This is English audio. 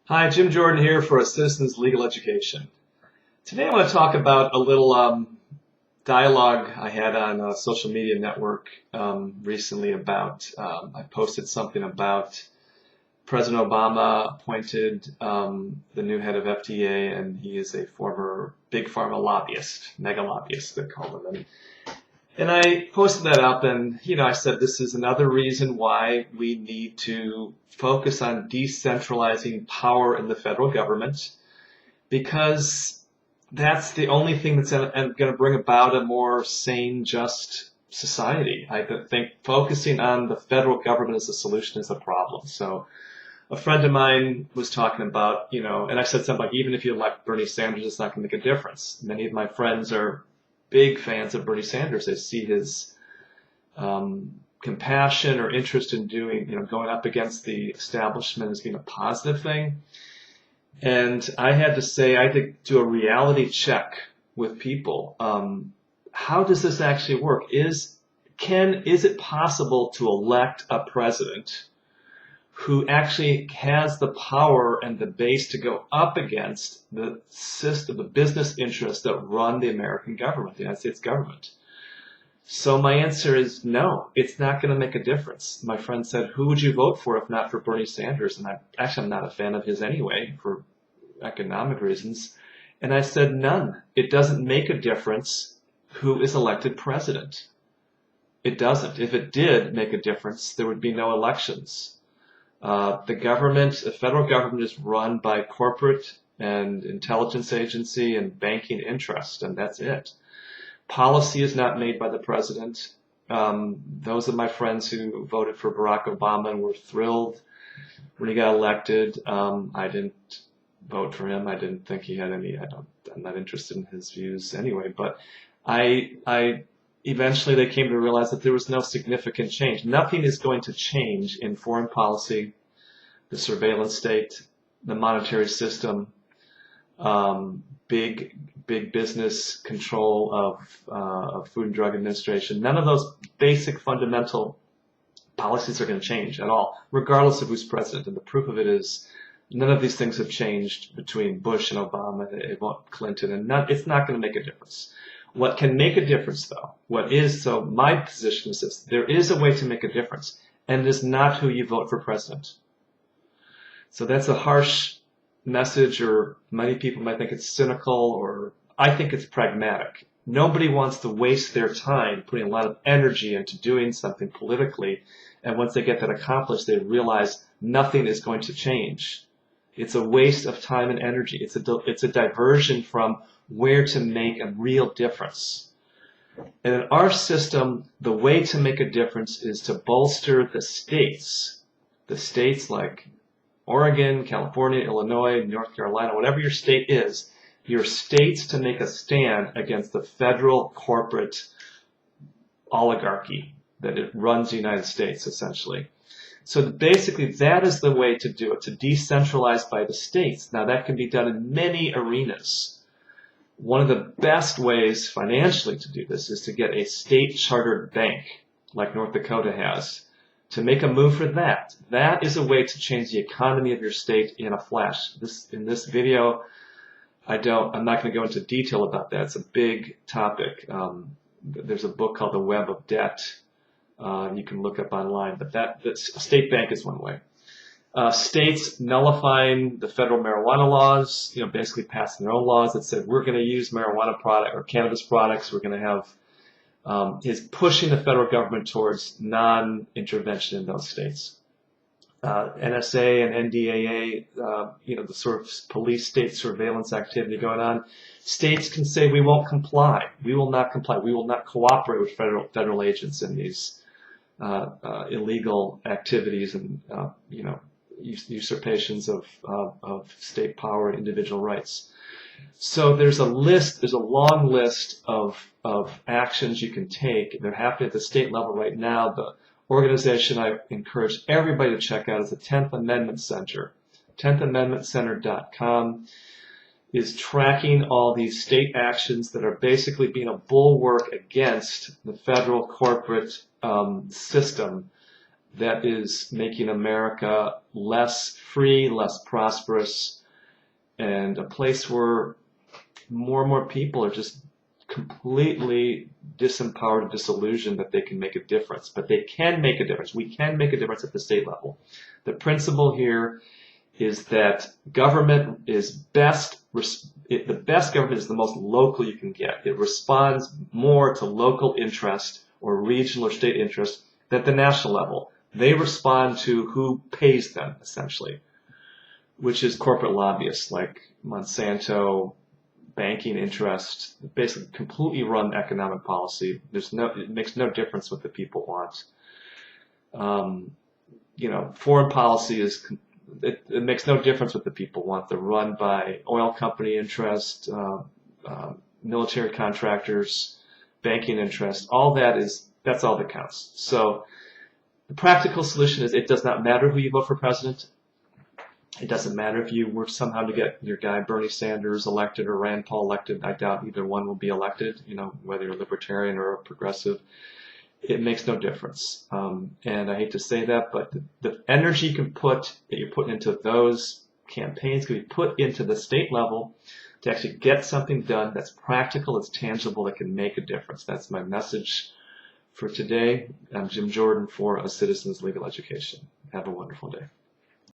Hi, Jim Jordan here for A Citizen's Legal Education. Today I want to talk about a little dialogue I had on a social media network recently about, I posted something about President Obama appointed the new head of FDA, and he is a former big pharma lobbyist, mega lobbyist, they call them. And I posted that up, and I said this is another reason why we need to focus on decentralizing power in the federal government, because that's the only thing that's going to bring about a more sane, just society. I think focusing on the federal government as a solution is a problem. So a friend of mine was talking about, and I said something like, even if you elect Bernie Sanders, it's not going to make a difference. Many of my friends are big fans of Bernie Sanders. They see his compassion or interest in doing, going up against the establishment as being a positive thing. And I had to say, I had to do a reality check with people. How does this actually work? Is it possible to elect a president who actually has the power and the base to go up against the system, the business interests that run the American government, the United States government? So my answer is no, it's not going to make a difference. My friend said, who would you vote for if not for Bernie Sanders? And I'm not a fan of his anyway, for economic reasons. And I said, none. It doesn't make a difference who is elected president. It doesn't. If it did make a difference, there would be no elections. The federal government is run by corporate and intelligence agency and banking interest, and that's it. Policy is not made by the president. Those of my friends who voted for Barack Obama and were thrilled when he got elected. I didn't vote for him. I didn't think he had any. I'm not interested in his views anyway. But I eventually they came to realize that there was no significant change. Nothing is going to change in foreign policy, the surveillance state, the monetary system, big business control of Food and Drug Administration. None of those basic fundamental policies are going to change at all, regardless of who's president. And the proof of it is none of these things have changed between Bush and Obama, Clinton, and it's not going to make a difference. What can make a difference, though, my position is this: there is a way to make a difference, and it is not who you vote for president. So that's a harsh message, or many people might think it's cynical, or I think it's pragmatic. Nobody wants to waste their time putting a lot of energy into doing something politically, and once they get that accomplished, they realize nothing is going to change. It's a waste of time and energy. It's a diversion from where to make a real difference. And in our system, the way to make a difference is to bolster the states like Oregon, California, Illinois, North Carolina, whatever your state is, your states to make a stand against the federal corporate oligarchy that it runs the United States, essentially. So basically, that is the way to do it, to decentralize by the states. Now, that can be done in many arenas. One of the best ways financially to do this is to get a state-chartered bank, like North Dakota has, to make a move for that. That is a way to change the economy of your state in a flash. In this video, I'm not going to go into detail about that. It's a big topic. There's a book called The Web of Debt. You can look up online, but a state bank is one way. States nullifying the federal marijuana laws, basically passing their own laws that said we're going to use marijuana product or cannabis products. We're going to have is pushing the federal government towards non-intervention in those states. NSA and NDAA, the sort of police state surveillance activity going on. States can say we won't comply. We will not comply. We will not cooperate with federal agents in these illegal activities and usurpations of state power and individual rights. So there's a long list of actions you can take. They're happening at the state level right now. The organization I encourage everybody to check out is the 10th Amendment Center. 10thamendmentcenter.com is tracking all these state actions that are basically being a bulwark against the federal corporate system that is making America less free, less prosperous, and a place where more and more people are just completely disempowered and disillusioned that they can make a difference. But they can make a difference. We can make a difference at the state level. The principle here is that government is best, the best government is the most local you can get. It responds more to local interest or regional or state interest than at the national level. They respond to who pays them, essentially, which is corporate lobbyists like Monsanto, banking interest, basically completely run economic policy. It makes no difference what the people want. Foreign policy it makes no difference what the people want. They're run by oil company interest, military contractors, banking interest. That's all that counts. So the practical solution is it does not matter who you vote for president. It doesn't matter if you were somehow to get your guy Bernie Sanders elected or Rand Paul elected. I doubt either one will be elected, whether you're a libertarian or a progressive. It makes no difference. And I hate to say that, but the energy that you're putting into those campaigns can be put into the state level to actually get something done that's practical, that's tangible, that can make a difference. That's my message for today. I'm Jim Jordan for A Citizen's Legal Education. Have a wonderful day.